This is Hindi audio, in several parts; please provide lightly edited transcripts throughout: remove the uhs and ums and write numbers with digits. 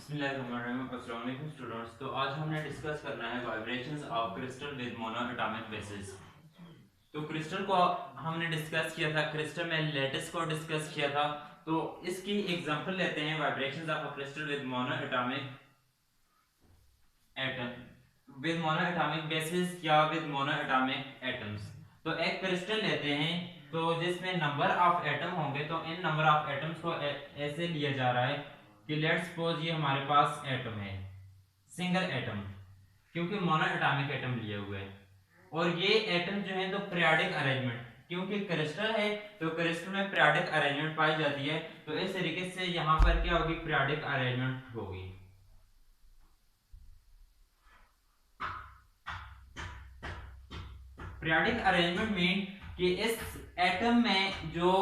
अस्सलाम वालेकुम स्टूडेंट्स। तो आज हमने डिस्कस करना है vibrations of crystal with monoatomic basis. तो क्रिस्टल को हमने डिस्कस किया था, क्रिस्टल में लैटिस को डिस्कस किया था। तो इसकी एग्जांपल लेते हैं vibrations of a crystal with mono atomic atom with monoatomic basis या विद मोनो एटॉमिक एटम्स। तो एक क्रिस्टल लेते हैं तो जिसमें नंबर ऑफ एटम होंगे, तो इन नंबर ऑफ एटम्स को ऐसे लिया जा रहा है कि लेट्स सपोज ये हमारे पास एटम है, सिंगल एटम, क्योंकि मोनो एटॉमिक एटम लिए हुए हैं। और ये एटम जो है तो पीरियोडिक अरेंजमेंट, क्योंकि क्रिस्टल है तो क्रिस्टल में पीरियोडिक अरेंजमेंट पाई जाती है। तो इस तरीके से यहाँ पर क्या होगी, पीरियोडिक अरेंजमेंट होगी। पीरियोडिक अरेंजमेंट मीन कि इस एटम में जो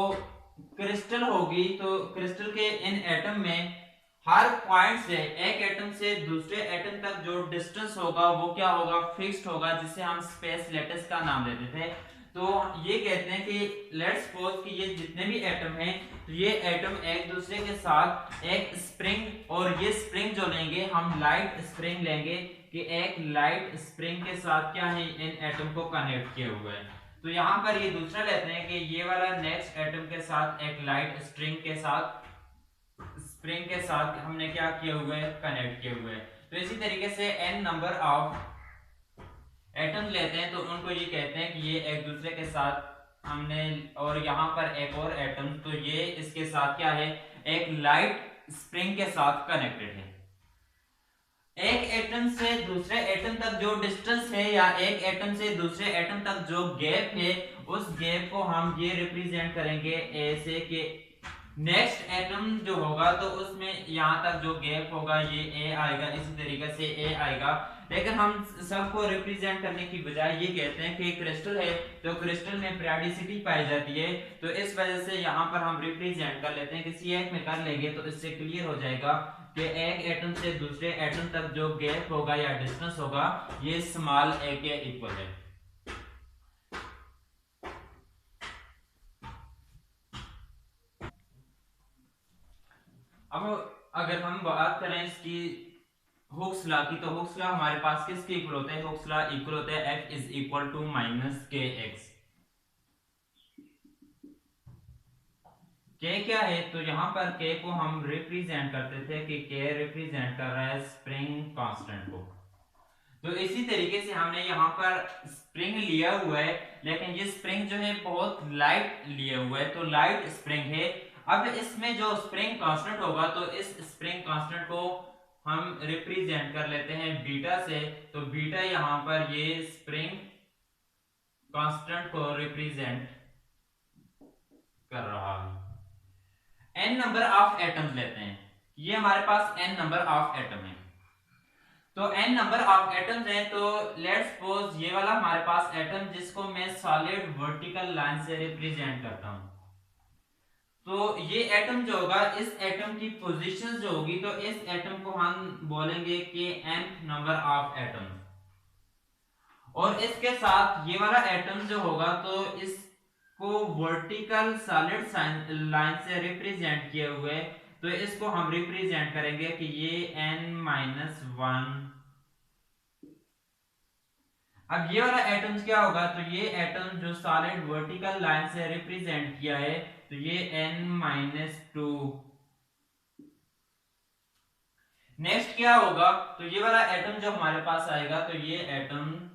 क्रिस्टल होगी, तो क्रिस्टल के इन एटम में हर पॉइंट से, एक एटम से दूसरे एटम तक जो डिस्टेंस होगा वो क्या होगा, फिक्स्ड होगा, जिसे हम स्पेस लेटिस का नाम देते थे। तो ये कहते हैं कि लेट्स सपोज कि ये जितने भी एटम हैं, तो ये एटम एक दूसरे के साथ एक स्प्रिंग, और ये स्प्रिंग जो लेंगे हम लाइट स्प्रिंग लेंगे, कि एक लाइट स्प्रिंग के साथ क्या है, इन एटम को कनेक्ट किए हुए हैं। तो यहाँ पर ये दूसरा लेते हैं कि ये वाला नेक्स्ट एटम के साथ एक लाइट स्प्रिंग के साथ हमने क्या किए हुए हैं, कनेक्ट किए हुए हैं। तो इसी तरीके से n नंबर ऑफ एटम लेते हैं तो उनको ये कहते हैं कि ये एक दूसरे के साथ हमने, और यहाँ पर एक और एटम, तो ये इसके साथ क्या है, एक लाइट स्प्रिंग के साथ कनेक्टेड है। एक एटम से दूसरे एटम तक जो डिस्टेंस है, या एक एटम से दूसरे एटम तक जो गैप है, उस गैप को हम ये रिप्रेजेंट करेंगे ऐसे कि नेक्स्ट एटम जो होगा तो उसमें यहाँ तक जो गैप होगा ये ए आएगा, इसी तरीके से ए आएगा। लेकिन हम सबको रिप्रेजेंट करने की बजाय ये कहते हैं कि क्रिस्टल है तो क्रिस्टल में पीरियोडिसिटी पाई जाती है, तो इस वजह से यहाँ पर हम रिप्रेजेंट कर लेते हैं, किसी एक में कर लेंगे तो इससे क्लियर हो जाएगा कि एक एटम से दूसरे एटम तक जो गैप होगा या डिस्टेंस होगा ये स्मॉल ए के इक्वल है। अब अगर हम बात करें इसकी हुक्स लॉ की, तो हुक्स लॉ हमारे पास किसके इक्वल होते हैं, हुक्स लॉ इक्वल होते हैं F is equal to minus K X. K क्या है, तो यहाँ पर के को हम रिप्रेजेंट करते थे कि के रिप्रेजेंट कर रहा है स्प्रिंग कांस्टेंट को। तो इसी तरीके से हमने यहाँ पर स्प्रिंग लिया हुआ है, लेकिन ये स्प्रिंग जो है बहुत लाइट लिया हुआ है, तो लाइट स्प्रिंग है। अब इसमें जो स्प्रिंग कांस्टेंट होगा, तो इस स्प्रिंग कांस्टेंट को हम रिप्रेजेंट कर लेते हैं बीटा से। तो बीटा यहाँ पर ये स्प्रिंग कांस्टेंट को रिप्रेजेंट कर रहा है। n नंबर ऑफ एटम्स लेते हैं, ये हमारे पास n नंबर ऑफ एटम है। तो n नंबर ऑफ एटम्स हैं, तो लेट्स सपोज ये वाला हमारे पास एटम जिसको मैं सॉलिड वर्टिकल लाइन से रिप्रेजेंट करता हूं, तो ये एटम जो होगा, इस एटम की पोजीशन जो होगी, तो इस एटम को हम बोलेंगे कि nth नंबर ऑफ एटम। और इसके साथ ये वाला एटम जो होगा, तो इसको वर्टिकल सॉलिड लाइन से रिप्रेजेंट किए हुए, तो इसको हम रिप्रेजेंट करेंगे कि ये n-1। अब ये वाला एटम्स क्या होगा, तो ये एटम जो सॉलिड वर्टिकल लाइन से रिप्रेजेंट किया है, तो ये n-2। नेक्स्ट क्या होगा, तो ये वाला एटम जो हमारे पास आएगा, तो ये एटम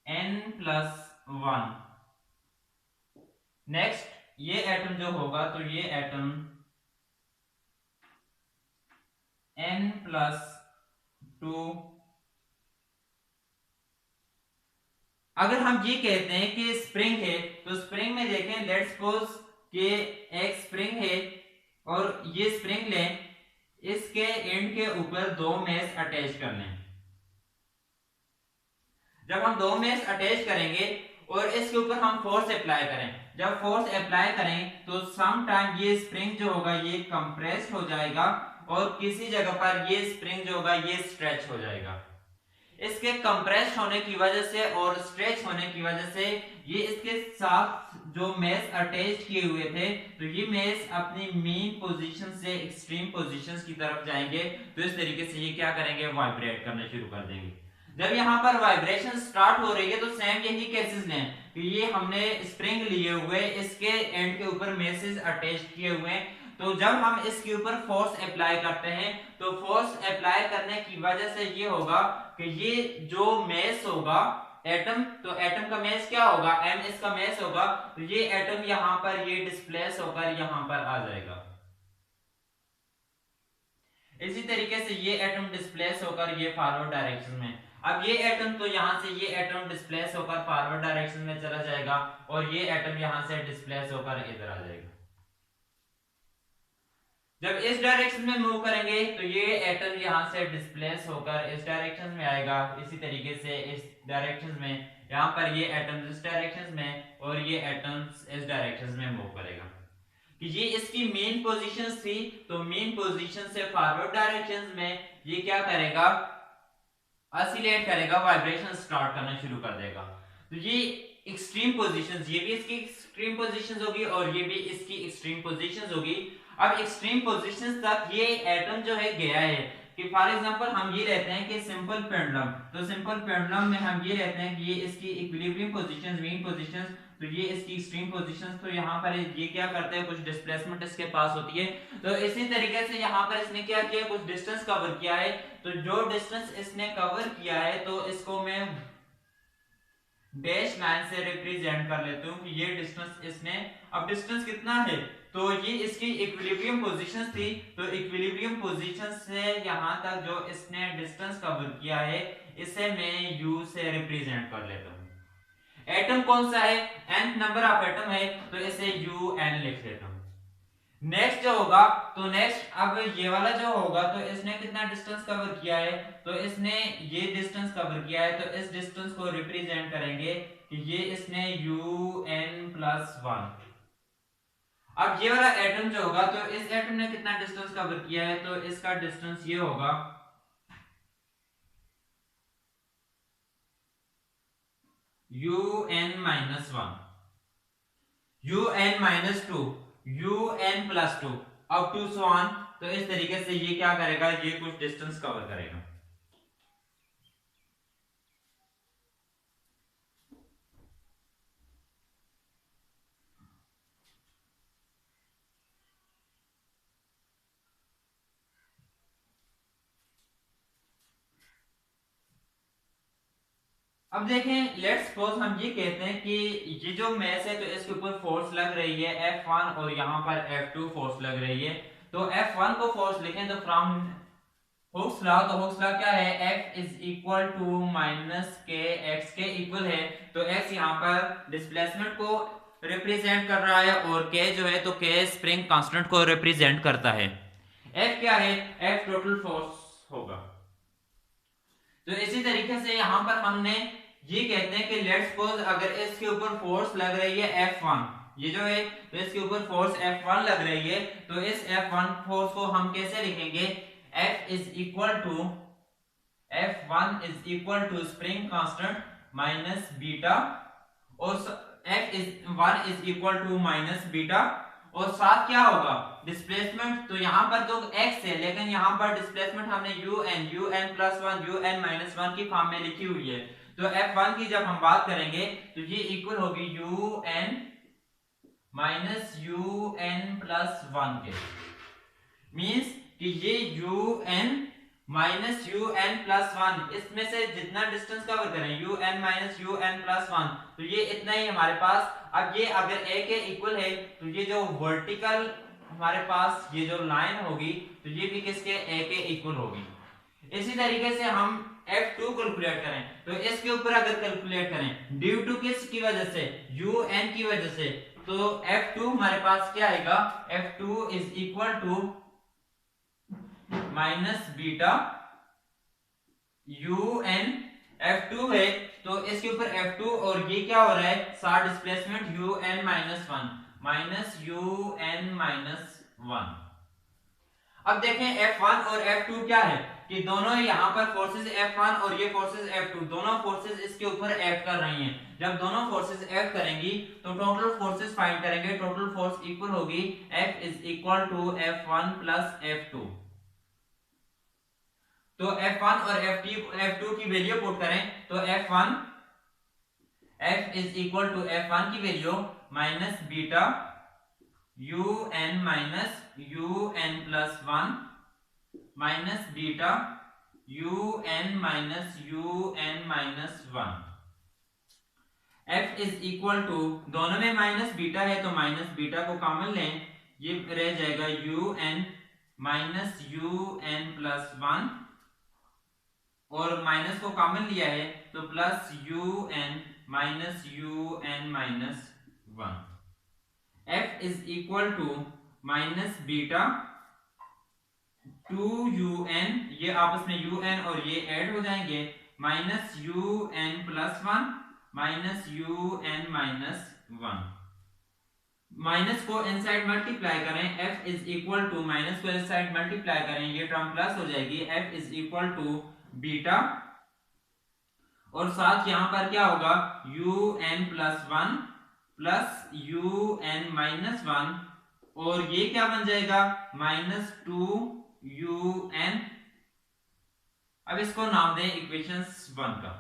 n+1। नेक्स्ट ये एटम जो होगा, तो ये एटम n+2। अगर हम ये कहते हैं कि स्प्रिंग है, तो स्प्रिंग में देखें, लेट्स सपोज कि एक स्प्रिंग है और ये स्प्रिंग लें, इसके एंड के ऊपर दो मेश अटैच कर लें। जब हम दो मेश अटैच करेंगे और इसके ऊपर हम फोर्स अप्लाई करें, जब फोर्स अप्लाई करें तो सम टाइम ये स्प्रिंग जो होगा ये कंप्रेस्ड हो जाएगा, और किसी जगह पर ये स्प्रिंग जो होगा ये स्ट्रेच हो जाएगा। इसके कंप्रेस होने की वजह से और स्ट्रेच होने की वजह से ये इसके साथ जो मेस अटैच किए हुए थे, तो ये मेस अपनी मेन पोजीशन से एक्सट्रीम पोजीशंस की तरफ जाएंगे, तो इस तरीके से ये क्या करेंगे, वाइब्रेट करना शुरू कर देंगे। जब यहाँ पर वाइब्रेशन स्टार्ट हो रही है तो सेम यही केसेस लें कि ये हमने स्प्रिंग लिए हुए, इसके एंड के ऊपर मेसेज अटैच किए हुए हैं, तो जब हम इसके ऊपर फोर्स अप्लाई करते हैं तो फोर्स अप्लाई करने की वजह से ये होगा कि ये जो मेस होगा एटम, तो एटम का मेस क्या होगा, एम इसका मेस होगा, तो ये एटम यहाँ पर ये डिस्प्लेस होकर यहाँ पर आ जाएगा। इसी तरीके से ये एटम डिस्प्लेस होकर ये फॉरवर्ड डायरेक्शन में, अब ये एटम, तो यहां से ये एटम डिस्प्लेस होकर फॉरवर्ड डायरेक्शन में चला जाएगा और ये एटम यहां से डिस्प्लेस होकर इधर आ जाएगा। जब इस डायरेक्शन में मूव करेंगे तो ये एटम यहां से डिस्प्लेस होकर इस डायरेक्शन में आएगा, इसी तरीके से इस डायरेक्शन में, यहां पर ये एटम इस डायरेक्शन में और ये एटम्स इस डायरेक्शन में मूव करेगा। कि ये इसकी मेन पोजीशंस थी, तो मेन पोजीशन से फॉरवर्ड डायरेक्शन में ये क्या करेगा, ऑसिलेट करेगा, वाइब्रेशन स्टार्ट करना शुरू कर देगा। तो ये एक्सट्रीम पोजीशंस, ये भी इसकी एक्सट्रीम पोजीशंस होगी और ये भी इसकी एक्सट्रीम पोजीशंस होगी। अब एक्सट्रीम पोजीशंस तक ये एटम जो है गया है, कि फॉर एग्जांपल हम ये लेते हैं कि सिंपल पेंडुलम, तो सिंपल पेंडुलम में हम ये लेते हैं कि ये इसकी इक्विलिब्रियम पोजीशंस, मीन पोजीशंस, तो ये इसकी एक्सट्रीम पोजीशंस, तो यहाँ पर ये क्या करते हैं, कुछ डिस्प्लेसमेंट इसके पास होती है, तो इसी तरीके से यहाँ पर इसने क्या किया, कुछ डिस्टेंस कवर किया है, तो जो डिस्टेंस इसने कवर किया है तो इसको मैं डैश लाइन से रिप्रेजेंट कर लेता हूँ कि ये डिस्टेंस इसने, अब डिस्टेंस कितना है, तो ये इसकी इक्विलिब्रियम पोजीशंस थी, तो इक्विलिब्रियम पोजीशन से यहाँ तक जो इसने डिस्टेंस कवर किया है इसे मैं u से रिप्रेजेंट कर लेता हूँ। एटम कौन सा है, nth नंबर ऑफ एटम है, तो इसे UN लिख लेता हूँ। नेक्स्ट जो होगा, तो नेक्स्ट अब ये वाला जो होगा, तो इसने कितना डिस्टेंस कवर किया है, तो इसने ये डिस्टेंस कवर किया है, तो इस डिस्टेंस को रिप्रेजेंट करेंगे कि ये इसने UN+1। अब ये वाला एटम जो होगा, तो इस एटम ने कितना डिस्टेंस कवर किया है, तो इसका डिस्टेंस ये होगा UN-1, UN-2, UN+2 up to so on, तो इस तरीके से ये क्या करेगा, ये कुछ डिस्टेंस कवर करेगा। अब देखें, लेट्स सपोज हम ये कहते हैं कि ये जो मैस है, तो इसके ऊपर फोर्स लग रही है F1 और यहाँ पर F2 फोर्स लग रही है, तो F1 को फोर्स लिखें तो फ्रॉम हुक्स लॉ, तो हुक्स लॉ क्या है, F is equal to minus K, x के इक्वल है, तो x यहाँ पर डिस्प्लेसमेंट को रिप्रेजेंट कर रहा है और k जो है, तो k स्प्रिंग कांस्टेंट को रिप्रेजेंट करता है। F क्या है, F टोटल फोर्स होगा। तो इसी तरीके से यहाँ पर हमने ये कहते हैं कि लेट्स सपोज अगर इसके ऊपर फोर्स लग रही है F1, ये जो है, तो इसके ऊपर फोर्स F1 लग रही है, तो इस F1 फोर्स को हम कैसे लिखेंगे, F is equal to, F1 is equal to spring constant minus beta, और F1 is equal to minus beta, और साथ क्या होगा, डिस्प्लेसमेंट, तो यहाँ पर तो x है, लेकिन यहाँ पर डिस्प्लेसमेंट हमने UN+1 UN-1 की फॉर्म में लिखी हुई है, तो F1 की जब हम बात करेंगे तो ये इक्वल होगी UN माइनस UN+1 के, मींस कि ये UN माइनस UN+1, इसमें से जितना डिस्टेंस कवर करें UN माइनस UN+1, तो ये इतना ही हमारे पास। अब ये अगर a के इक्वल है, तो ये जो वर्टिकल हमारे पास ये जो लाइन होगी, तो ये भी किसके, a के इक्वल होगी। इसी तरीके से हम F2 कैलकुलेट करें, तो इसके ऊपर अगर कैलकुलेट करें ड्यू टू किस की वजह से, UN की वजह से, तो F2 हमारे पास क्या आएगा, F2 is equal to minus beta UN, F2 है, तो इसके ऊपर F2 और ये क्या हो रहा है, साथ डिस्प्लेसमेंट UN-1 माइनस UN-1। अब देखें F1 और F2 क्या है, कि दोनों यहाँ पर फोर्सेस F1 और ये फोर्सेस F2 दोनों फोर्सेस इसके ऊपर एक्ट कर रही हैं। जब दोनों फोर्सेस एक्ट करेंगी तो टोटल फोर्सेस फाइंड करेंगे। टोटल फोर्स इक्वल होगी F is equal to F1 plus F2। तो F1 और F2 की वैल्यू पुट करें तो F is equal to F1 की value minus beta UN minus UN plus 1 minus beta UN minus UN minus 1। F is equal to, दोनों में माइनस बीटा है तो माइनस बीटा को कॉमन लें, ये रह जाएगा UN माइनस UN प्लस 1 और माइनस को कॉमन लिया है तो plus UN minus UN minus 1। F is equal to minus beta 2UN, ये आपस में UN और ये ऐड हो जाएंगे, minus UN plus 1 minus UN minus 1। Minus को इनसाइड मल्टीप्लाई करें, F is equal to, minus को इनसाइड मल्टीप्लाई करें, ये टर्म प्लस हो जाएगी, F is equal to beta और साथ यहां पर क्या होगा UN plus 1 plus UN minus 1 और ये क्या बन जाएगा माइनस 2UN। अब इसको नाम दें इक्वेशंस 1 का।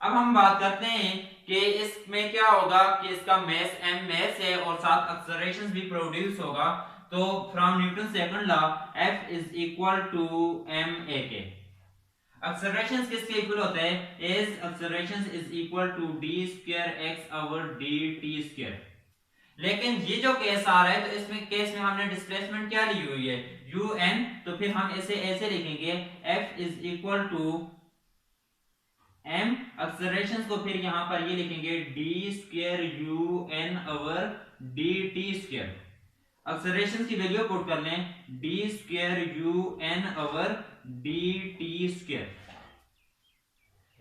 अब हम बात करते हैं कि इसमें क्या होगा कि इसका मास m मास है और साथ एक्सेलरेशन भी प्रोड्यूस होगा। तो from Newton second law F is equal to ma के। एक्सेलरेशन किसके इक्वल होता है, as acceleration is equal to d square x over dt square. लेकिन ये जो केस आ रहा है तो इसमें केस में हमने डिस्प्लेसमेंट क्या ली हुई है un, तो फिर हम इसे ऐसे लिखेंगे F is equal to m acceleration को फिर यहां पर ये लिखेंगे d square un over dt square. Acceleration की वैल्यू पुट कर लें d square un over dt square.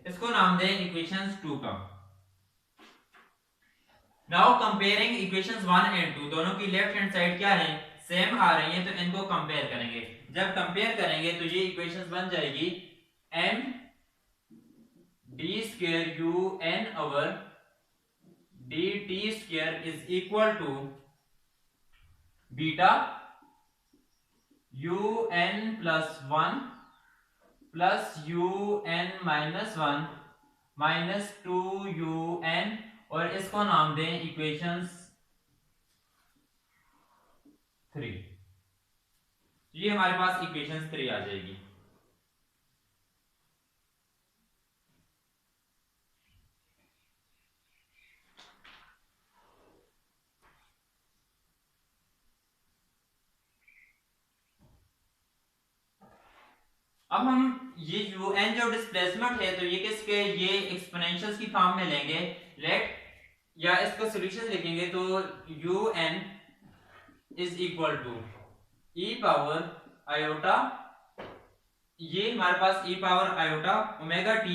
इसको नाम दें इक्वेशंस 2 का। नाउ कंपेयरिंग इक्वेशंस 1 एंड 2, दोनों की लेफ्ट हैंड साइड क्या है सेम आ रही है तो इनको कंपेयर करेंगे। जब कंपेयर करेंगे तो ये इक्वेशंस बन जाएगी m d square un over dt square is equal to beta un plus 1 plus UN minus 1 minus 2UN और इसको नाम दें इक्वेशंस 3। ये हमारे पास इक्वेशंस 3 आ जाएगी। अब हम ये UN जो डिस्प्लेसमेंट है तो ये किसके, ये एक्सपोनेंशियल्स की फॉर्म में लेंगे लेट, या इसका सॉल्यूशन लिखेंगे तो UN is equal to e power iota, ये हमारे पास e power iota omega t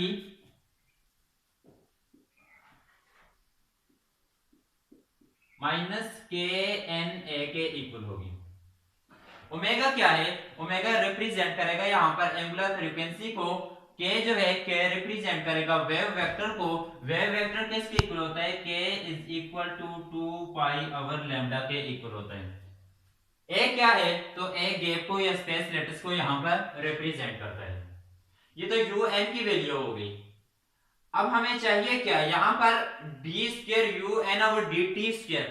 minus KNA के इक्वल होगी। ओमेगा क्या है, ओमेगा रिप्रेजेंट करेगा यहाँ पर एंगुलर फ्रीक्वेंसी को, k जो है k रिप्रेजेंट करेगा वेव वेक्टर को। वेव वेक्टर किसके इक्वल होता है, k is equal to 2 pi over lambda के इक्वल होता है। a क्या है, तो a गैप को या स्पेस लेटिस को यहाँ पर रिप्रेजेंट करता है। ये तो un की वैल्यू हो गई। अब हमें चाहिए क्या, यहाँ पर d square un over dt square,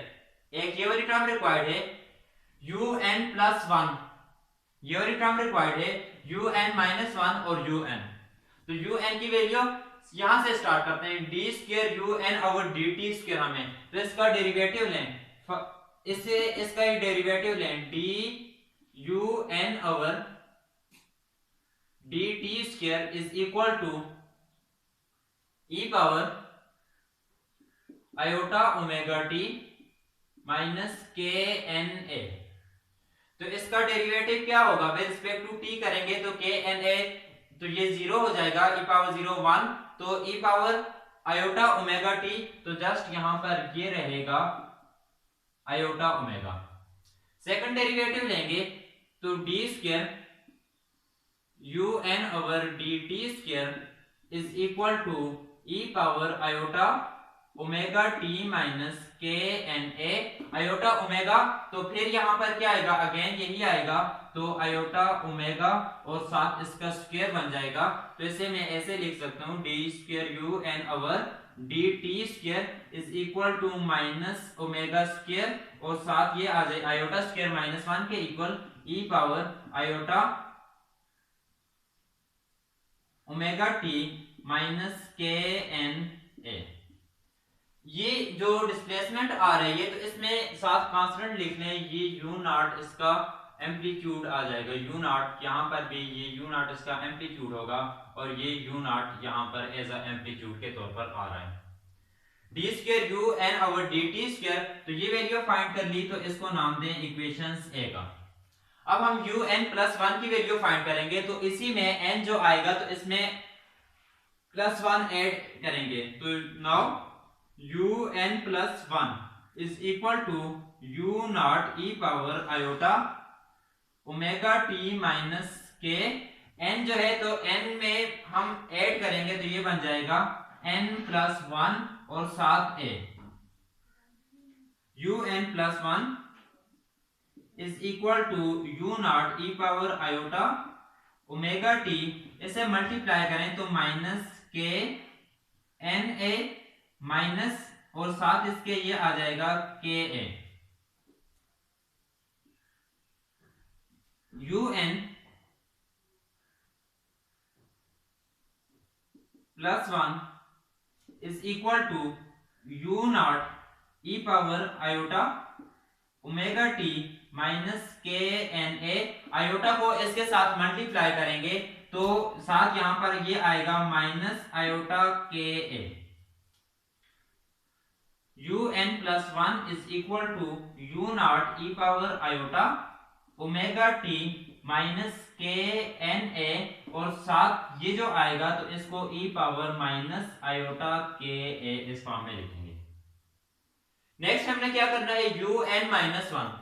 एक ये वाली टर्म रिक्वायर्ड है un प्लस 1, ये वाली टर्म रिक्वायर्ड है un माइनस 1 और un। तो un की वैल्यू यहां से स्टार्ट करते हैं d square un over dt square हमें, तो इसका डेरिवेटिव लें, इससे इसका ही डेरिवेटिव लें d un over dt square is equal to e power iota omega t minus KNA। तो इसका डेरिवेटिव क्या होगा, विद रिस्पेक्ट टू t करेंगे तो KNA, तो ये 0 हो जाएगा, e पावर 0 1, तो e power iota omega t, तो जस्ट यहां पर ये रहेगा आयोटा ओमेगा। सेकंड डेरिवेटिव लेंगे तो d square you N over D T square is equal to E power iota omega T minus के एन ए। आयोटा ओमेगा, तो फिर यहाँ पर क्या आएगा, अगेन यही आएगा, तो आयोटा ओमेगा और साथ इसका स्क्वायर बन जाएगा। तो इसे मैं ऐसे लिख सकता हूँ D square you N over D T square is equal to minus omega square और साथ ये आ जाए आयोटा स्क्वायर माइनस 1 के equal e power iota omega T minus के एन ए। ये जो डिस्प्लेसमेंट आ रही है तो इसमें साथ कांस्टेंट लिख लें, ये यू नॉट इसका एम्पलीट्यूड आ जाएगा, यू नॉट यहाँ पर भी ये यू नॉट इसका एम्पलीट्यूड होगा और ये यू नॉट यहाँ पर एज अ एम्पलीट्यूड के तौर पर आ रहा है। D square you N over D T square, तो ये वैल्यू फाइंड कर ली, तो इसको नाम दें इक्वेशंस ए का। अब हम यू एन प्लस 1 की वैल्यू फाइंड करेंगे, तो इसी में एन जो आएगा तो इसमें प्लस 1 ऐड करेंगे, तो now U N plus 1 is equal to you not E power iota omega T minus के। एन जो है तो एन में हम ऐड करेंगे तो ये बन जाएगा एन प्लस 1 और साथ a, u N plus 1 is equal to you not E power iota omega t, इसे मल्टीप्लाई करें तो माइनस के एन ए माइनस और साथ इसके ये आ जाएगा k a, u N plus 1 is equal to you not E power iota omega T minus के एन ए। आयोटा को इसके साथ मल्टीप्लाई करेंगे तो साथ यहां पर ये आएगा माइनस आयोटा के a, u N plus 1 is equal to you not E power iota omega T minus के एन ए और साथ ये जो आएगा तो इसको ई पावर माइनस आयोटा के ए इस फॉर्म में लिखेंगे। नेक्स्ट हमने क्या करना है, यू एन माइनस 1,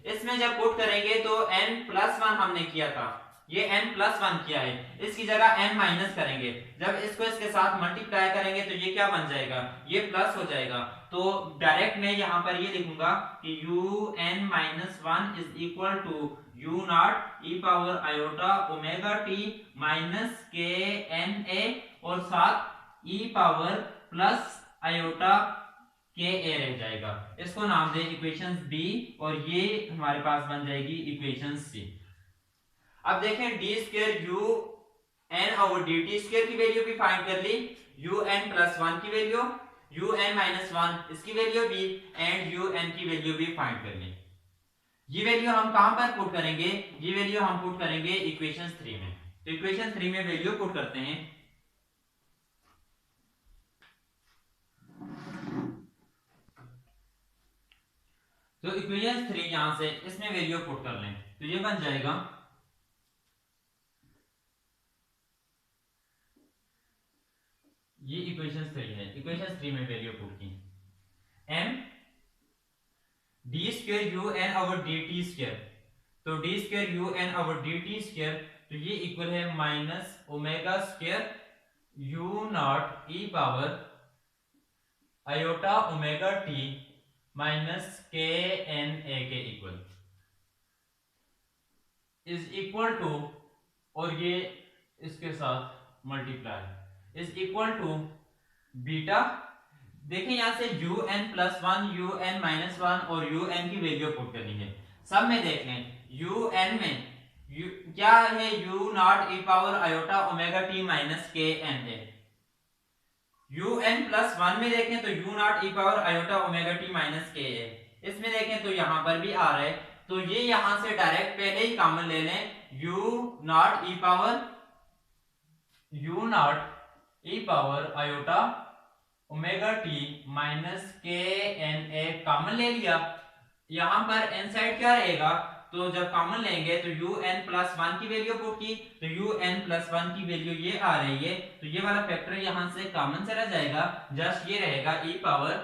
इसमें जब पुट करेंगे तो एन प्लस 1 हमने किया था, ये n प्लस 1 किया है, इसकी जगह n माइनस करेंगे, जब इसको इसके साथ मल्टीप्लाई करेंगे तो ये क्या बन जाएगा, ये प्लस हो जाएगा। तो डायरेक्ट मैं यहाँ पर ये लिखूंगा कि U N minus 1 is equal to you not E power iota omega T minus के एन ए और साथ ई पावर प्लस आयोटा के ए रह जाएगा, इसको नाम दे इक्वेशन बी और ये हमारे पास बन जाएगी इक्वेशन सी। अब देखें D square you N over D T square की वैल्यू भी फाइंड कर ली, यू एन प्लस 1 की वैल्यू, यू एन माइनस 1 इसकी वैल्यू भी एंड यू एन की वैल्यू भी फाइंड कर ली। ये वैल्यू हम कहां पर पुट करेंगे, ये वैल्यू हम पुट करेंगे इक्वेशन 3 में। तो इक्वेशन 3 में वैल्यू पुट करते हैं, तो इक्वेशन 3 यहां से इसमें वैल्यू पुट कर लें तो ये बन जाएगा ये इक्वेशन 3 है, इक्वेशन 3 में वैल्यू पुट की m d square you N over D T square, तो d square you N over D T square तो ये इक्वल है minus omega square u not E power iota omega T minus के एन ए के इक्वल इज इक्वल टू और ये इसके साथ multiply is equal to beta. देखिए यहां से u N plus 1 u N minus 1 और यू एन की वैल्यू पुट करनी है। सब में देख लें यू एन में क्या है, u not E power iota omega T minus के N a. U N plus 1 में देखें तो u not E power iota omega T minus k a, इसमें देखें तो यहां पर भी आ रहा है, तो ये यहां से डायरेक्ट पहले ही कॉमन ले लें, you not E power iota omega T minus के एन ए कॉमन ले लिया। यहां पर एन साइड क्या रहेगा, तो जब कॉमन लेंगे तो यू एन प्लस 1 की वैल्यू पुट की तो यू एन प्लस 1 की वैल्यू ये आ रही है, तो ये वाला फैक्टर यहां से कॉमन चला जाएगा, जस्ट ये रहेगा ई पावर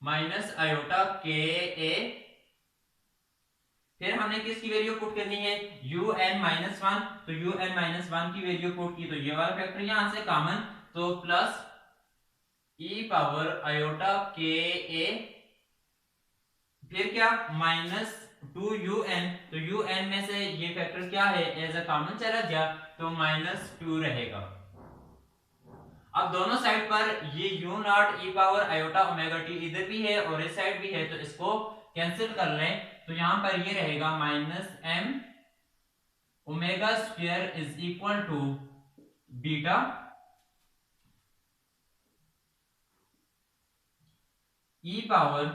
माइनस आयोटा के ए फिर हमने किसकी वैल्यू पुट करनी है, un-1, तो un-1 की वैल्यू पुट की, तो ये वाला फैक्टर यहां से कॉमन, तो प्लस e पावर आयोटा के ए, फिर क्या माइनस 2un, तो un में से ये फैक्टर क्या है एज अ कॉमन चला गया, तो -2 रहेगा। अब दोनों साइड पर ये u not e power iota omega T इधर भी है और इस साइड भी है, तो इसको कैंसिल कर लें, तो यहां पर ये रहेगा -m omega square is equal to beta e power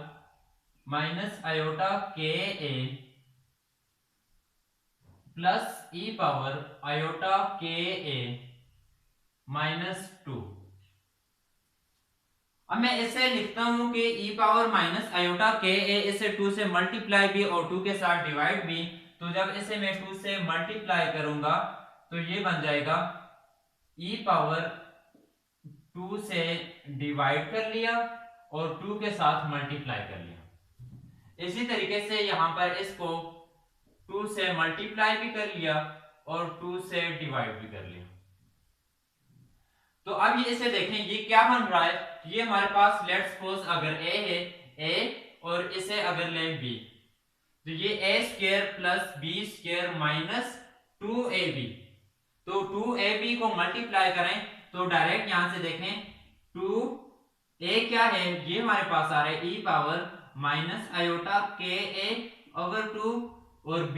minus iota के A plus e power iota के ए -2। अब मैं इसे लिखता हूं कि e पावर माइनस आयोटा के ए, इसे 2 से मल्टीप्लाई भी और 2 के साथ डिवाइड भी, तो जब इसे मैं 2 से मल्टीप्लाई करूंगा तो ये बन जाएगा e पावर 2 से डिवाइड कर लिया और 2 के साथ मल्टीप्लाई कर लिया। इसी तरीके से यहां पर इसको 2 से मल्टीप्लाई भी कर लिया और 2 से डिवाइड भी कर लिया। तो अब ये इसे देखें, ये क्या बन रहा है, ये हमारे पास लेट्स सपोज अगर a है a और इसे अगर लें b, तो ये a square plus b square minus 2ab, तो 2ab को मल्टीप्लाई करें तो डायरेक्ट यहां से देखें 2a क्या है, ये हमारे पास आ रहा है e पावर माइनस आयोटा के a ओवर 2 और b,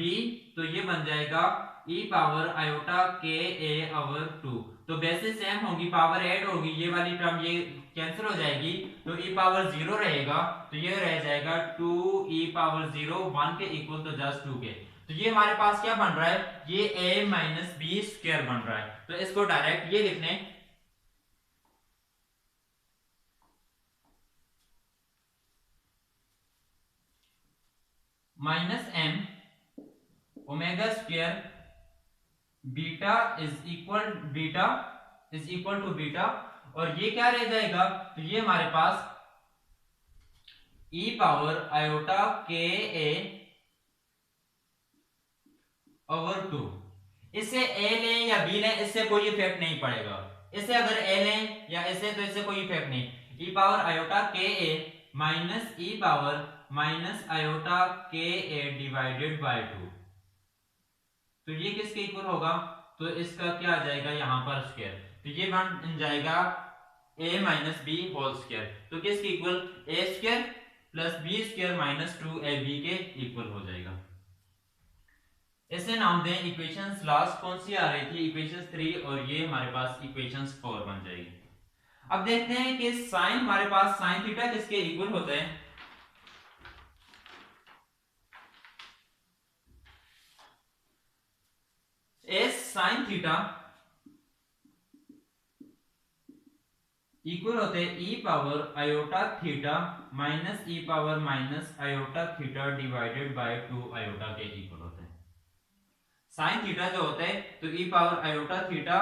तो ये बन जाएगा e पावर आयोटा के a ओवर 2, तो बेसिस सेम होगी, पावर ऐड होगी, ये वाली टर्म ये कैंसिल हो जाएगी, तो e पावर 0 रहेगा, तो ये रह जाएगा 2 e पावर 0 1 के इक्वल, तो जस्ट 2 के, तो ये हमारे पास क्या बन रहा है, ये a माइनस बी स्क्वायर बन रहा है, तो इसको डायरेक्ट ये लिख लें -m omega square beta is equal to beta, और ये क्या रह जाएगा, तो ये हमारे पास e पावर आयोटा के ए ओवर 2, इसे a लें या b लें इससे कोई इफेक्ट नहीं पड़ेगा, इसे अगर a लें या इसे तो इससे कोई इफेक्ट नहीं, e पावर आयोटा के a minus e power minus iota के ए डिवाइडेड बाय 2, तो ये किसके इक्वल होगा, तो इसका क्या आ जाएगा यहाँ पर स्क्वायर, तो ये बन जाएगा a minus B whole square, तो किसके equal, a square plus B square minus 2ab के इक्वल हो जाएगा। इसे नाम दें इक्वेशंस, लास्ट कौन सी आ रही थी, इक्वेशंस 3, और ये हमारे पास इक्वेशंस 4 बन जाएगी। अब देखते हैं कि साइन हमारे पास साइन थीटा किसके इक्वल होता है, एस साइन थीटा इक्वल होते हैं e power iota theta minus e power minus iota theta divided by 2 iota के इक्वल होते हैं। साइन थीटा जो होता है तो e power iota theta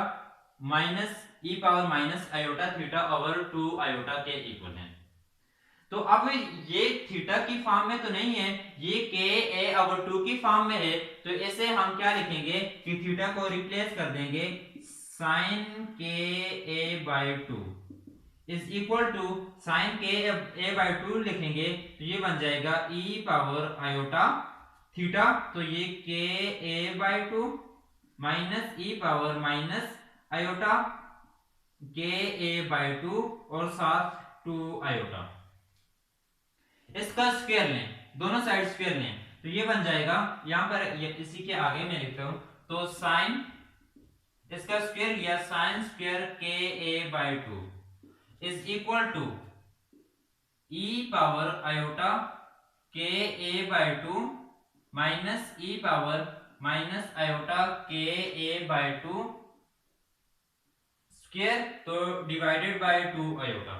minus e power minus iota theta over 2 iota के इक्वल है। तो अब ये थीटा की फॉर्म में तो नहीं है, ये के ए ओवर 2 की फॉर्म में है, तो इसे हम क्या लिखेंगे कि थीटा को रिप्लेस कर देंगे साइन के ए by 2 is equal to sine के ए बाय 2 लिखेंगे, तो ये बन जाएगा e पावर आयोटा थीटा, तो ये k A by 2 minus e power minus iota के ए बाय 2 और साथ 2 आयोटा, इसका स्क्वायर लें, दोनों साइड स्क्वायर लें, तो ये बन जाएगा यहां पर इसी के आगे मैं लिखता हूं, तो साइन इसका स्क्वायर लिया sine square k A by 2 is equal to e power iota के ए by 2 minus e power minus iota के ए बाय 2 स्क्वायर, तो डिवाइडेड बाय 2 आयोटा,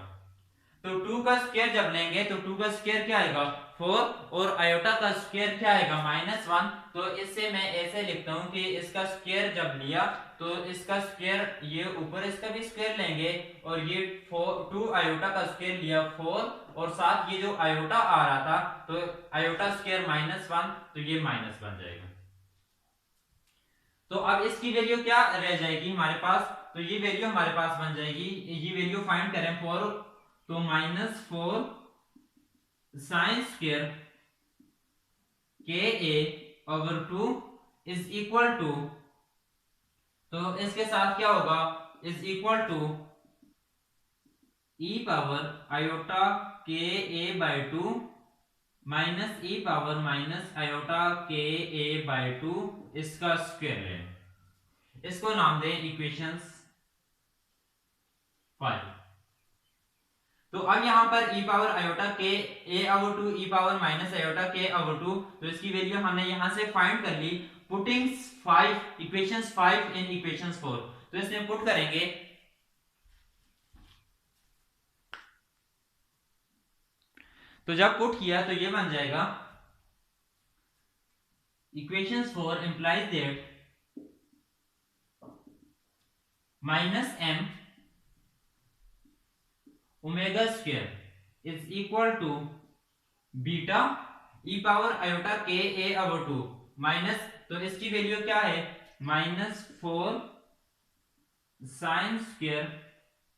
तो 2 का स्क्वायर जब लेंगे तो 2 का स्क्वायर क्या आएगा 4 और आयोटा का स्क्वायर क्या आएगा -1। तो इससे मैं ऐसे लिखता हूं कि इसका स्क्वायर जब लिया तो इसका स्क्वायर ये ऊपर इसका भी स्क्वायर लेंगे और ये 2 आयोटा का स्क्वायर लिया 4 और साथ ये जो आयोटा आ रहा था तो आयोटा स्क्वायर -1 तो ये माइनस बन जाएगा। तो अब इसकी वैल्यू क्या रह जाएगी हमारे पास, तो ये वैल्यू हमारे पास बन जाएगी, ये वैल्यू फाइंड करें 4 तो -4 sin square ka/2 is equal to, तो इसके साथ क्या होगा is equal to e power iota ka/2 minus e power minus iota ka/2 इसका स्क्वायर लें, इसको नाम दें इक्वेशंस 5। तो अब यहां पर e power iota ka/2 e power minus iota ka/2 तो इसकी वैल्यू हमने यहां से फाइंड कर ली पुटिंग 5 इक्वेशंस 5 इन इक्वेशंस 4। तो इसमें पुट करेंगे तो जब पुट किया तो ये बन जाएगा equations 4 implies that -m omega square is equal to beta e power iota ka/2 minus, तो इसकी वैल्यू क्या है -4 sin स्क्वायर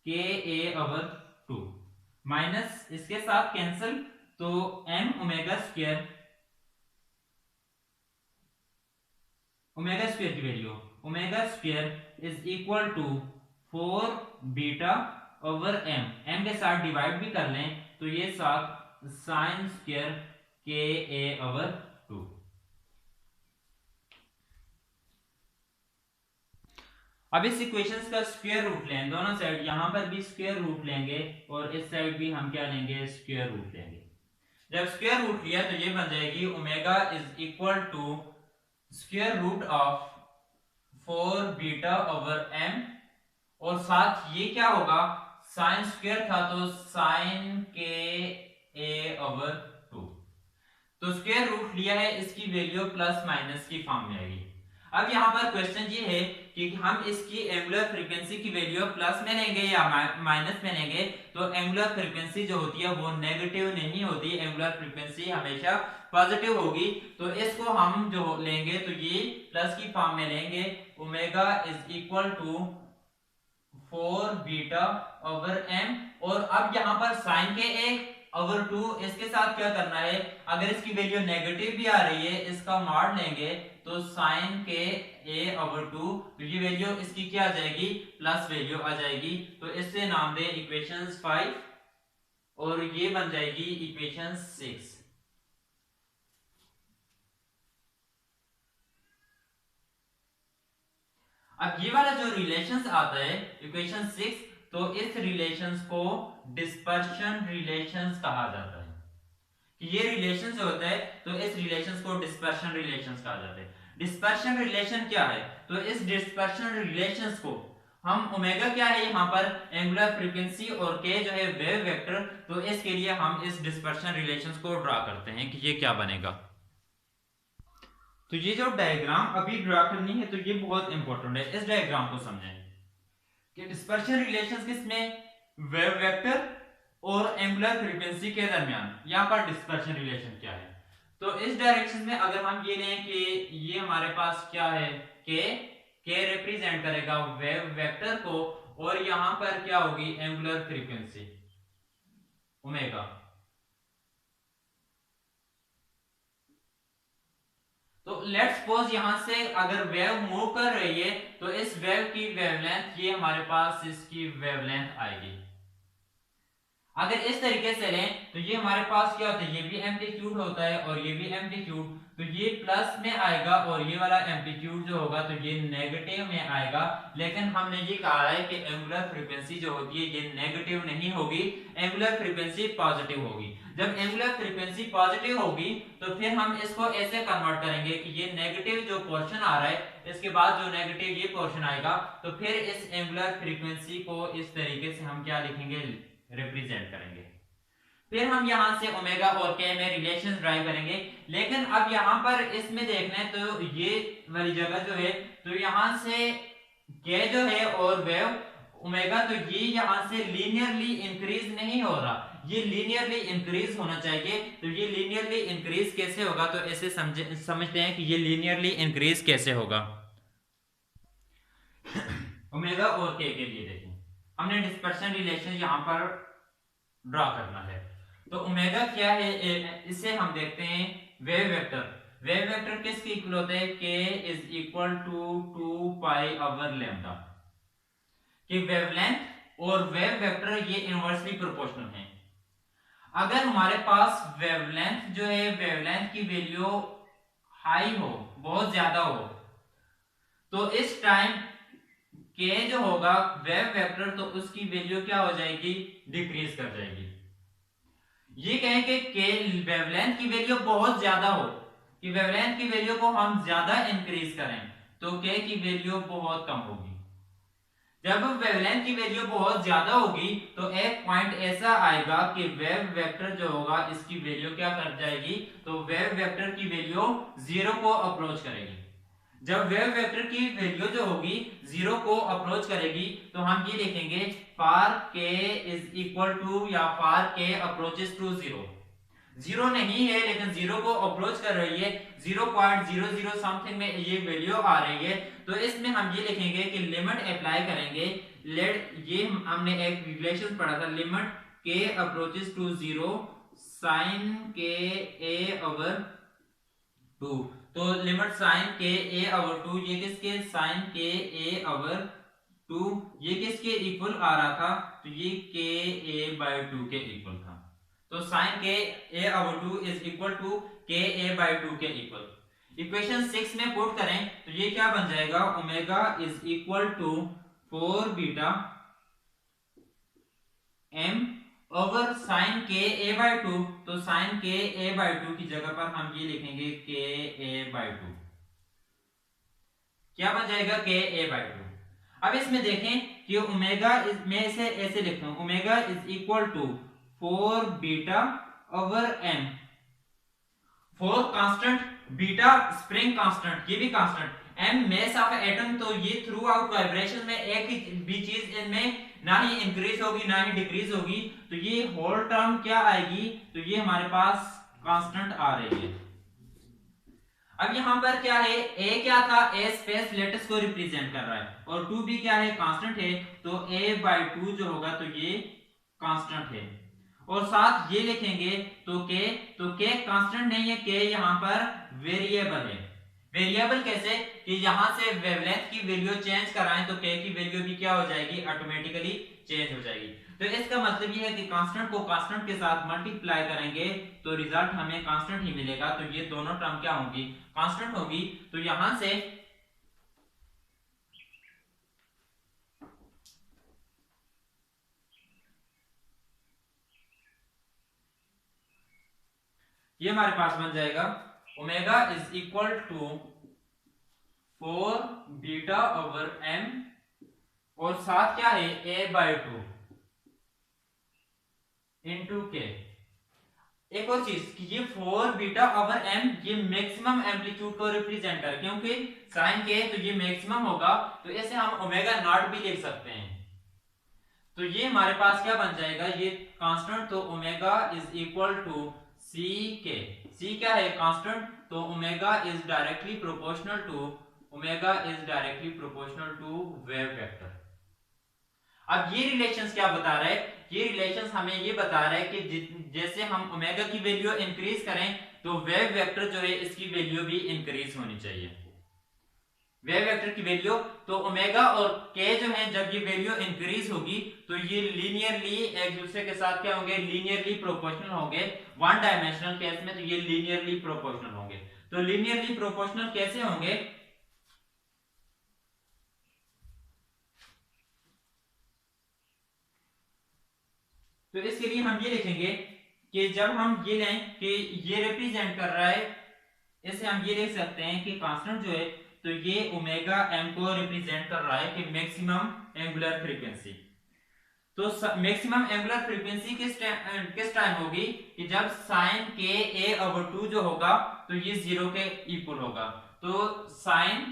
ka/2 माइनस इसके साथ कैंसिल तो m ओमेगा स्क्वायर की value omega square is equal to 4 beta over m के साथ डिवाइड भी कर लें तो ये साथ sin स्क्वायर ka/2। अब इस इक्वेशंस का स्क्वायर रूट लें, दोनों साइड यहां पर भी स्क्वायर रूट लेंगे और इस साइड भी हम क्या लेंगे स्क्वायर रूट लेंगे। जब स्क्वायर रूट लिया तो ये बन जाएगी omega is equal to square root of 4 beta over m और साथ ये क्या होगा साइन स्क्वायर था तो साइन ka/2। तो स्क्वायर रूट लिया है इसकी वैल्यू प्लस माइनस की फॉर्म में आएगी। अब यहाँ पर क्वेश्चन ये है कि हम इसकी एंगुलर फ्रीक्वेंसी की वैल्यू प्लस में लेंगे या माइनस में लेंगे। तो एंगुलर फ्रीक्वेंसी जो होती है वो नेगेटिव नहीं होती, एंगुलर फ्रीक्वेंसी हमेशा पॉजिटिव होगी। तो इसको हम जो लेंगे तो ये प्लस की फॉर्म में लेंगे omega is equal to 4 beta over m और अब यहाँ पर साइन ka/2 इसके साथ क्या करना है, अगर इसकी वैल्यू नेगेटिव भी आ रही है इसका मॉड लेंगे तो साइन ka/2 तो ये वैल्यू इसकी क्या आ जाएगी प्लस वैल्यू आ जाएगी। तो इससे नाम दे इक्वेशंस 5 और ये बन जाएगी इक्वेशंस 6। अब ये वाला जो रिलेशंस आता है इक्वेशन 6 तो इस रिलेशंस को डिस्पर्शन रिलेशंस कहा जाता है कि ये रिलेशन जो होता है तो इस रिलेशंस को डिस्पर्शन रिलेशंस कहा जाता है। डिस्पर्शन रिलेशन क्या है, तो इस डिस्पर्शन रिलेशंस को हम ओमेगा क्या है यहाँ पर एंगुलर फ्रीक्वेंसी और के जो है वेव वेक्टर, तो इसके लिए हम इस डिस्पर्शन रिलेशंस को ड्रा करते हैं कि ये क्या बनेगा। तो ये जो डायग्राम अभी ड्रा करनी है तो ये बहुत इंपॉर्टेंट है, इस डायग्राम को समझें कि डिस्पर्शन रिलेशंस किसमें वेव वेक्टर और एंगुलर फ्रीक्वेंसी के दरमियान, यहाँ पर डिस्पर्शन रिलेशन क्या है। तो इस डायरेक्शन में अगर हम ये लें कि ये हमारे पास क्या है के रिप्रेजेंट करेगा वेव वेक्टर को और यहाँ पर क्या होगी एंगुलर फ्रीक्वेंसी ओमेगा। तो लेट्स सपोज यहां से अगर वेव मूव कर रही है तो इस वेव की वेवलेंथ ये हमारे पास इसकी वेवलेंथ आएगी। अगर इस तरीके से लें तो ये हमारे पास क्या होता है, ये भी एम्पलीट्यूड होता है और ये भी एम्पलीट्यूड, तो ये प्लस में आएगा और ये वाला एम्पलीट्यूड जो होगा तो ये नेगेटिव में आएगा। लेकिन हमने ये कहा है कि एंगुलर फ्रीक्वेंसी जो होती है ये नेगेटिव नहीं होगी, एंगुलर फ्रीक्वेंसी पॉजिटिव होगी। जब एंगुलर फ्रीक्वेंसी पॉजिटिव होगी तो फिर हम इसको ऐसे कन्वर्ट करेंगे कि ये नेगेटिव जो पोर्शन आ रहा है इसके बाद जो नेगेटिव ये पोर्शन आएगा तो फिर इस एंगुलर फ्रीक्वेंसी को इस तरीके से हम क्या लिखेंगे रिप्रेजेंट करेंगे। फिर हम यहां से ओमेगा और के में रिलेशन ड्राइव करेंगे। लेकिन अब यहां पर इसमें देखना है तो ये वाली जगह जो है, तो यहां से के जो है और वेव ओमेगा, तो ये यहां से लीनियरली इंक्रीज नहीं हो रहा, ये लीनियरली इंक्रीज होना चाहिए। तो ये लीनियरली इंक्रीज कैसे होगा, तो ऐसे समझते हैं कि ये लीनियरली इंक्रीज कैसे होगा ओमेगा और के लिए। देखिए हमने डिस्पर्शन रिलेशन यहां पर ड्रॉ करना है। तो ओमेगा क्या है, इसे हम देखते हैं वेव वेक्टर। वेव वेक्टर किसके इक्वल होता है, k is equal to 2 pi over lambda. कि वेवलेंथ और वेव वेक्टर ये इनवर्सली प्रोपोर्शनल हैं। अगर हमारे पास वेवलेंथ जो है, वेवलेंथ की वैल्यू हाई हो, बहुत ज्यादा हो, तो इस टाइम k जो होगा वेव वेक्टर, तो उसकी वैल्यू क्या हो जाएगी, डिक्रीज कर जाएगी। ये कहें कि के वेवलेंथ की वैल्यू बहुत ज्यादा हो, कि वेवलेंथ की वैल्यू को हम ज्यादा इंक्रीज करें, तो के की वैल्यू बहुत कम होगी। जब वेवलेंथ की वैल्यू बहुत ज्यादा होगी तो एक पॉइंट ऐसा आएगा कि वेव वेक्टर जो होगा इसकी वैल्यू क्या कर जाएगी, तो वेव वेक्टर की वैल्यू जीरो को अप्रोच करेगी। जब वेव वेक्टर की वैल्यू जो होगी जीरो को अप्रोच करेगी, तो हम ये लिखेंगे फार के इज इक्वल टू, या फार के अप्रोचेस टू जीरो। जीरो नहीं है लेकिन जीरो को अप्रोच कर रही है, 0.00 समथिंग में ये वैल्यू आ रही है। तो इसमें हम ये लिखेंगे कि लिमिट अप्लाई करेंगे। लेट, ये हमने एक रिलेशन पढ़ा था, लिमिट के अप्रोचेस टू जीरो साइन के ए ओवर 2। तो लिमिट साइन के ए ओवर 2, ये किसके, साइन के ए ओवर 2, ये किसके इक्वल आ रहा था, तो ये के ए बाय 2 के इक्वल था। तो साइन के a over 2 is equal to के ए बाय 2 के इक्वल। इक्वेशन 6 में पुट करें तो ये क्या बन जाएगा, omega is equal to 4 beta M over sine के ए बाय 2। तो साइन के ए बाय 2 की जगह पर हम ये लिखेंगे के ए बाय 2। क्या बन जाएगा, के ए बाय 2। अब इसमें देखें कि ओमेगा मैं इसे ऐसे लिखता हूं, omega is equal to 4 beta over M. 4 constant, beta spring constant, ये भी constant, M mass of atom, तो ये थ्रू आउट वाइब्रेशन में एक ही भी चीज इनमें ना ही इंक्रीज होगी ना ही डिक्रीज होगी, तो ये होल टर्म क्या आएगी, तो ये हमारे पास कांस्टेंट आ रही है। अब यहां पर क्या है, a क्या था, a स्पेस लेटिस को रिप्रेजेंट कर रहा है, और 2 भी क्या है, कांस्टेंट है। तो a बाय 2 जो होगा तो ये कांस्टेंट है। और साथ ये लिखेंगे तो k कांस्टेंट नहीं है, k यहां पर वेरिएबल है। वेरिएबल कैसे, कि यहां से वेवलेंथ की वैल्यू चेंज कराएं तो k की वैल्यू भी क्या हो जाएगी, ऑटोमेटिकली चेंज हो जाएगी। तो इसका मतलब ये है कि कांस्टेंट को कांस्टेंट के साथ मल्टीप्लाई करेंगे तो रिजल्ट हमें कांस्टेंट ही मिलेगा। तो ये दोनों टर्म क्या होंगी, कांस्टेंट होगी। तो यहां से ये हमारे पास बन जाएगा omega is equal to 4 beta over M, और साथ क्या है, a बाय 2 इंटू के। एक और चीज कि ये 4 बीटा ओवर एम ये मैक्सिमम एम्पलीट्यूड को रिप्रेजेंट कर, क्योंकि साइन के तो ये मैक्सिमम होगा, तो ऐसे हम ओमेगा नॉट भी लिख सकते हैं। तो ये हमारे पास क्या बन जाएगा, ये कांस्टेंट, तो omega is equal to C K. C क्या है, कांस्टेंट, तो omega is directly proportional to, omega is directly proportional to wave vector. अब ये रिलेशंस क्या बता रहा है, ये रिलेशंस हमें ये बता रहा है कि जैसे हम ओमेगा की वैल्यू इंक्रीज करें तो वेव वेक्टर जो है इसकी वैल्यू भी इंक्रीज होनी चाहिए। वेव वेक्टर की वैल्यू, तो ओमेगा और के जो है जब ये वैल्यू इंक्रीज होगी तो ये लीनियरली एक दूसरे के साथ क्या होंगे, लीनियरली प्रोपोर्शनल होंगे। वन डायमेंशनल केस में तो ये लीनियरली प्रोपोर्शनल होंगे। तो लीनियरली प्रोपोर्शनल कैसे होंगे, तो इसके लिए हम ये लिखेंगे कि जब हम ये लें कि ये रिप्रेजेंट कर रहा है, इसे हम ये लिख सकते हैं कि कांस्टेंट जो है तो ये ओमेगा एम को रिप्रेजेंट कर रहा है कि मैक्सिमम एंगुलर फ्रीक्वेंसी। तो मैक्सिमम एंगुलर फ्रीक्वेंसी किस टाइम होगी कि जब साइन के ए ओवर 2 जो होगा तो ये 0 के इक्वल होगा। तो साइन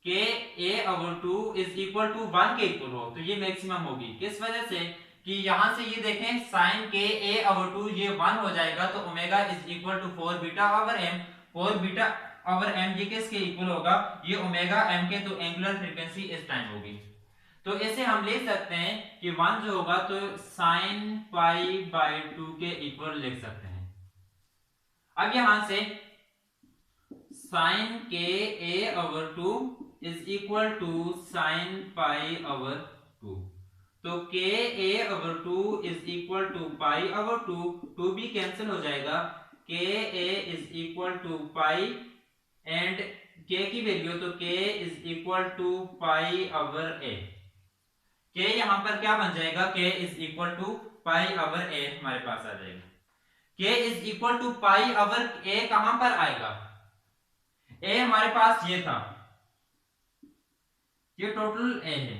के a over 2 is equal to 1 के इक्वल हो तो ये मैक्सिमम होगी। किस वजह से कि यहां से ये देखें साइन के ए ओवर 2 ये 1 हो जाएगा तो omega is equal to 4 beta over M. 4 beta over M ये किसके इक्वल होगा, ये ओमेगा एम के, तो एंगुलर फ्रीक्वेंसी इस टाइम होगी। तो इसे हम ले सकते हैं कि 1 जो होगा तो साइन पाई बाय 2 के इक्वल लिख सकते हैं। अब यहां से साइन के a over 2 is equal to sine pi over 2। तो k a over 2 is equal to pi over 2, 2 भी कैंसिल हो जाएगा। K a is equal to pi and k की वैल्यू तो k is equal to pi over a. K यहां पर क्या बन जाएगा, k is equal to pi over a हमारे पास आ जाएगा। K is equal to pi over ए कहां पर आएगा, ए हमारे पास ये था, ये टोटल ए है,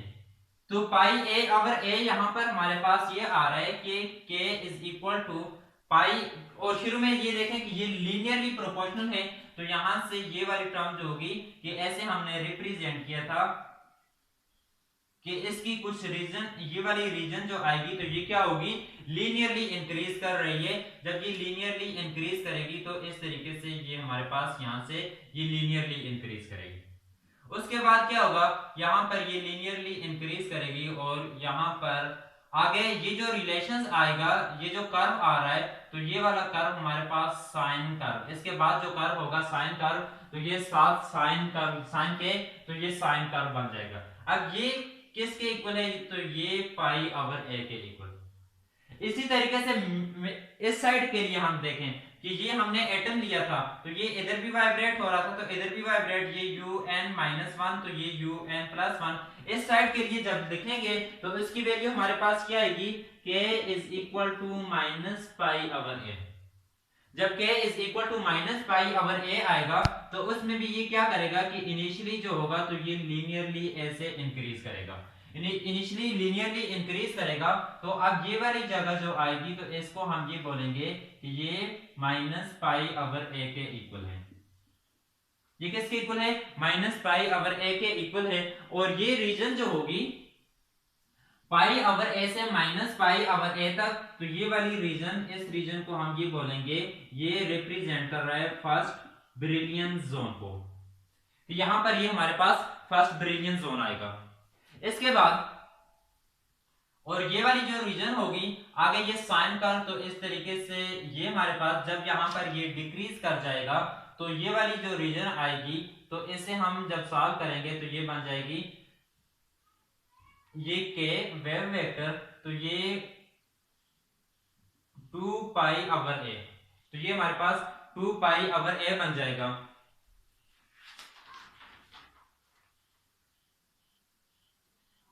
तो पाई ए ओवर ए यहां पर हमारे पास ये आ रहा है कि के इज इक्वल टू पाई, और शुरू में ये देखें कि ये लीनियरली प्रोपोर्शनल है, तो यहां से ये वाली टर्म जो होगी कि ऐसे हमने रिप्रेजेंट किया था कि इसकी कुछ रीजन, ये वाली रीजन जो आएगी तो ये क्या होगी, लीनियरली इंक्रीज कर रही है। जब ये लीनियरली इंक्रीज करेगी तो इस तरीके से ये हमारे पास यहां से ये लीनियरली इंक्रीज करेगी। उसके बाद क्या होगा, यहां पर ये लीनियरली इंक्रीज करेगी और यहां पर आगे ये जो रिलेशंस आएगा, ये जो कर्व आ रहा है तो ये वाला कर्व हमारे पास साइन कर्व, इसके बाद जो कर्व होगा साइन कर्व, तो ये साथ साइन कर्व, साइन के, तो ये साइन कर्व बन जाएगा। अब ये किसके इक्वल है, तो ये पाई ओवर ए के इक्वल। इसी तरीके से इस साइड के लिए हम देखें कि ये हमने एटम लिया था तो ये इधर भी वाइब्रेट हो रहा था तो इधर भी वाइब्रेट, ये un-1 तो ये un+1। इस साइड के लिए जब लिखेंगे तो इसकी वैल्यू हमारे पास क्या आएगी, k is equal to minus pi over a. जब k is equal to minus pi over a आएगा तो उसमें भी ये क्या करेगा कि इनिशियली जो होगा तो ये लीनियरली ऐसे इंक्रीज करेगा, इनिशियली लीनियरली इंक्रीज करेगा। तो अब ये वाली जगह जो आएगी तो इसको हम ये बोलेंगे कि ये माइनस पाई ओवर ए के इक्वल है। ये किसके इक्वल है, माइनस पाई ओवर ए के इक्वल है। और ये रीजन जो होगी पाई ओवर ए से माइनस पाई ओवर ए तक, तो ये वाली रीजन, इस रीजन को हम ये बोलेंगे, ये रिप्रेजेंट कर रहा है फर्स्ट ब्रिलियन जोन को। तो यहां पर ये हमारे पास फर्स्ट ब्रिलियन जोन आएगा। इसके बाद और ये वाली जो रीजन होगी आगे ये साइन कर्व, तो इस तरीके से ये हमारे पास जब यहां पर ये डिक्रीज कर जाएगा तो ये वाली जो रीजन आएगी तो इसे हम जब सॉल्व करेंगे तो ये बन जाएगी ये के वेव वेक्टर, तो ये 2 पाई ओवर ए, तो ये हमारे पास 2 पाई ओवर ए बन जाएगा।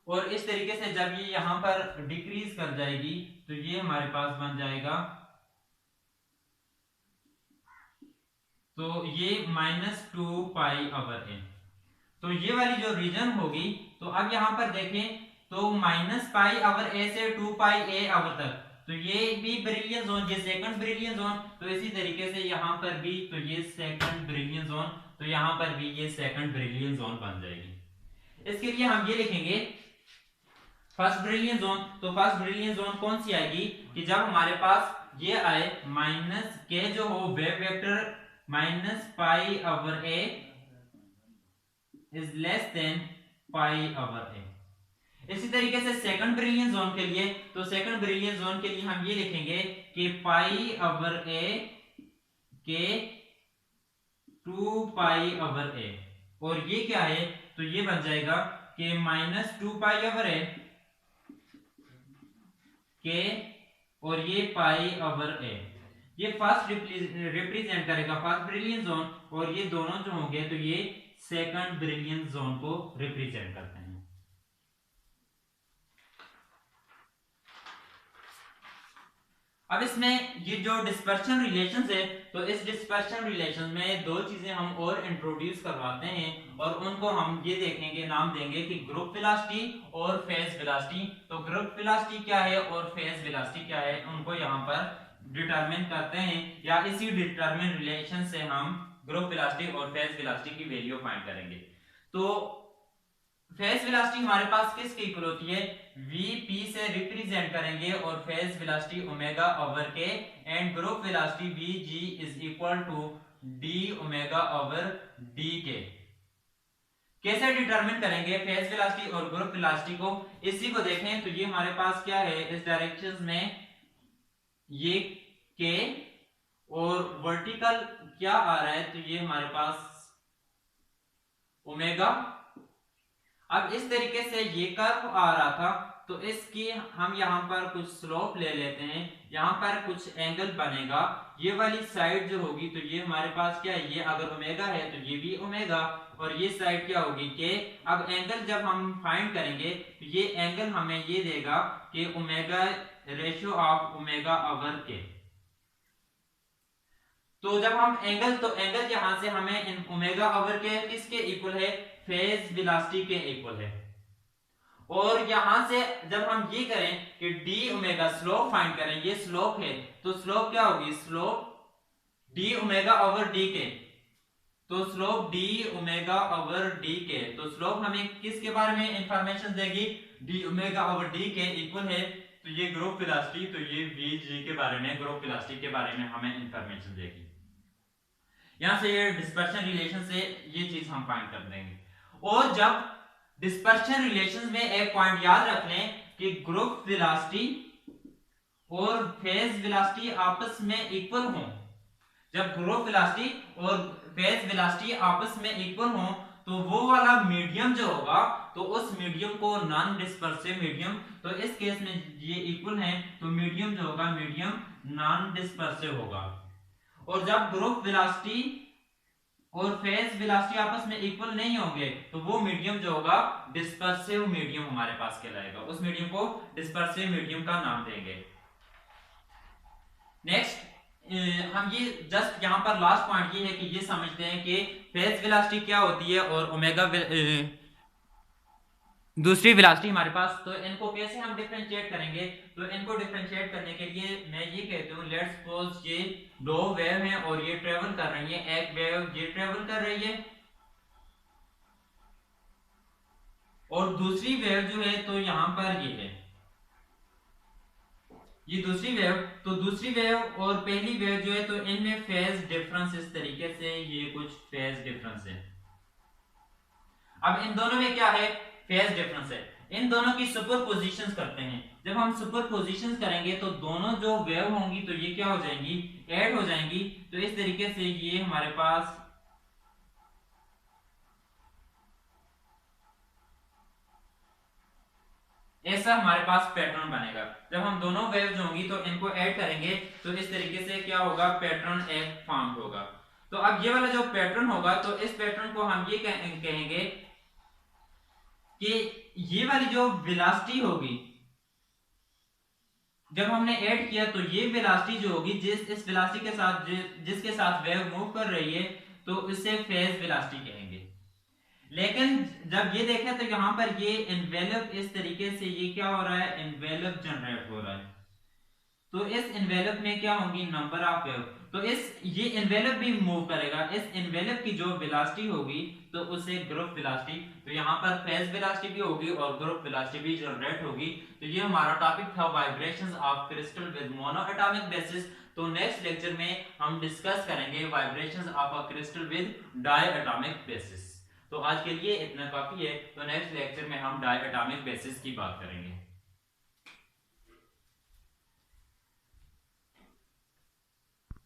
और इस तरीके से जब ये यहां पर डिक्रीज कर जाएगी तो ये हमारे पास बन जाएगा, तो ये -2 पाई ओवर ए। तो ये वाली जो रीजन होगी तो अब यहां पर देखें तो माइनस पाई ओवर ए से 2 पाई ए ओवर तक, तो ये भी ब्रिलियन जोन, ये सेकंड ब्रिलियन जोन। तो इसी तरीके से यहां पर भी तो ये सेकंड ब्रिलियन जोन, तो यहां पर भी ये सेकंड ब्रिलियन जोन बन जाएगी। इसके लिए हम ये लिखेंगे फर्स्ट ब्रिलियन जोन। तो फर्स्ट ब्रिलियन जोन कौन सी आएगी कि जब हमारे पास ये आए माइनस के जो हो wave vector minus pi over a is less than pi over a. इसी तरीके से सेकंड ब्रिलियन जोन के लिए, तो सेकंड ब्रिलियन जोन के लिए हम ये लिखेंगे कि पाई ओवर ए के 2 पाई ओवर ए, और ये क्या है तो ये बन जाएगा कि -2 पाई ओवर ए के, और ये पाई ओवर ए, ये फर्स्ट रिप्रेजेंट करेगा फर्स्ट ब्रिलियन जोन, और ये दोनों जो होंगे तो ये सेकंड ब्रिलियन जोन को रिप्रेजेंट करते हैं। अब इसमें ये जो डिस्पर्शन रिलेशंस है, तो इस डिस्पर्शन रिलेशन में दो चीजें हम और इंट्रोड्यूस करवाते हैं और उनको हम ये देखेंगे, नाम देंगे कि ग्रुप वेलोसिटी और फेज वेलोसिटी। तो ग्रुप वेलोसिटी क्या है और फेज वेलोसिटी क्या है, उनको यहाँ पर डिटरमिन करते हैं, या इसी डिटरमिन रिलेशन से हम ग्रुप वेलोसिटी और फेज वेलोसिटी की वैल्यू फाइंड करेंगे। तो फेज वेलोसिटी हमारे पास किसके इक्वल होती है, vp से रिप्रेजेंट करेंगे और phase velocity omega over K, and group velocity vg is equal to d omega over d K. कैसे डिटरमिन करेंगे फेज वेलोसिटी और ग्रुप वेलोसिटी को, इसी को देखें। तो ये हमारे पास क्या है, इस डायरेक्शन में ये k और वर्टिकल क्या आ रहा है, तो ये हमारे पास ओमेगा। अब इस तरीके से ये कर्व आ रहा था, तो इसकी हम यहाँ पर कुछ स्लोप ले लेते हैं, यहाँ पर कुछ एंगल बनेगा। ये वाली साइड जो होगी, तो ये हमारे पास क्या है, ये अगर ओमेगा है तो ये भी ओमेगा, और ये साइड क्या होगी के। अब एंगल जब हम फाइंड करेंगे तो ये एंगल हमें ये देगा कि omega ratio of omega over के। तो जब हम एंगल, तो एंगल यहां से हमें ओमेगा ओवर के किसके इक्वल है, फेज वेलोसिटी के इक्वल है। और यहां से जब हम ये करें कि डी ओमेगा स्लोप फाइंड करें, ये स्लोप है, तो स्लोप क्या होगी, slope D omega over D के। तो slope D omega over D के, तो स्लोप हमें किसके बारे में इंफॉर्मेशन देगी, डी ओमेगा ओवर डी के इक्वल है। तो ये ग्रुप वेलोसिटी, तो ये वी जी के बारे में, ग्रुप वेलोसिटी के बारे में हमें इंफॉर्मेशन देगी। यहां से ये डिस्पर्शन रिलेशन से ये चीज हम फाइंड कर देंगे। और जब डिस्पर्शन रिलेशन में एक पॉइंट याद रख लें कि ग्रुप वेलोसिटी और फेज वेलोसिटी आपस में इक्वल हो, जब ग्रुप वेलोसिटी और फेज वेलोसिटी आपस में इक्वल हो, तो वो वाला मीडियम जो होगा, तो उस मीडियम को नॉन डिस्पर्सिव मीडियम, तो इस केस में ये इक्वल है, तो मीडियम जो होगा, मीडियम नॉन डिस्पर्सिव होगा। और जब ग्रुप वेलोसिटी और फेज वेलोसिटी आपस में इक्वल नहीं होंगे, तो वो मीडियम जो होगा डिस्पर्सिव मीडियम हमारे पास कहलाएगा। उस मीडियम को डिस्पर्सिव मीडियम का नाम देंगे। नेक्स्ट हम ये जस्ट यहाँ पर लास्ट पॉइंट ये है कि ये समझते हैं कि फेज वेलोसिटी क्या होती है और ओमेगा दूसरी वेलोसिटी हमारे पास, तो इनको कैसे हम डिफरेंशिएट करेंगे। तो इनको डिफरेंशिएट करने के लिए मैं ये कहता हूँ, लेट्स सपोज ये दो वेव हैं और ये ट्रेवल कर रही है, एक वेव ये ट्रेवल कर रही है और दूसरी वेव जो है, तो यहाँ पर ये है, ये दूसरी वेव। तो दूसरी वेव और पहली वेव जो है, तो इनमें फेज डिफरेंस इस तरीके से, ये कुछ फेज डिफरेंस है। अब इन दोनों में क्या है, फेज डिफरेंस है। इन दोनों की सुपरपोजिशंस करते हैं। जब हम सुपरपोजिशंस करेंगे तो दोनों जो वेव होंगी, तो ये क्या हो जाएंगी, ऐड हो जाएंगी। तो इस तरीके से ये हमारे पास ऐसा हमारे पास पैटर्न बनेगा। जब हम दोनों वेव्स होंगी तो इनको ऐड करेंगे, तो इस तरीके से क्या होगा, पैटर्न एक फॉर्म होगा। तो अब ये वाला जो पैटर्न होगा, तो इस पैटर्न को हम ये कहेंगे कि ये वाली जो वेलोसिटी होगी, जब हमने ऐड किया, तो ये वेलोसिटी जो होगी, इस वेलोसिटी के साथ जिसके साथ वेव मूव कर रही है, तो उसे फेज वेलोसिटी कहेंगे। लेकिन जब ये देखें तो यहाँ पर ये इन्वेलप इस तरीके से, ये क्या हो रहा है, इन्वेलप जनरेट हो रहा है। तो इस इन्वेलप में क्या होगी, नंबर ऑफ वेव। तो ये इन्वेलप भी मूव करेगा। इस इन्वेलप की जो वेलोसिटी होगी, तो उसे ग्रुप वेलोसिटी, तो यहाँ पर फेज वेलोसिटी भी होगी और ग्रुप वेलोसिटी भी जनरेट होगी। तो ये हमारा टॉपिक था, vibrations of crystal with monoatomic basis. तो नेक्स्ट लेक्चर में हम डिस्कस करेंगे vibrations of a crystal with diatomic basis. तो आज के लिए इतना काफी है। तो नेक्स्ट लेक्चर में हम डाई एटॉमिक बेसिस की बात करेंगे।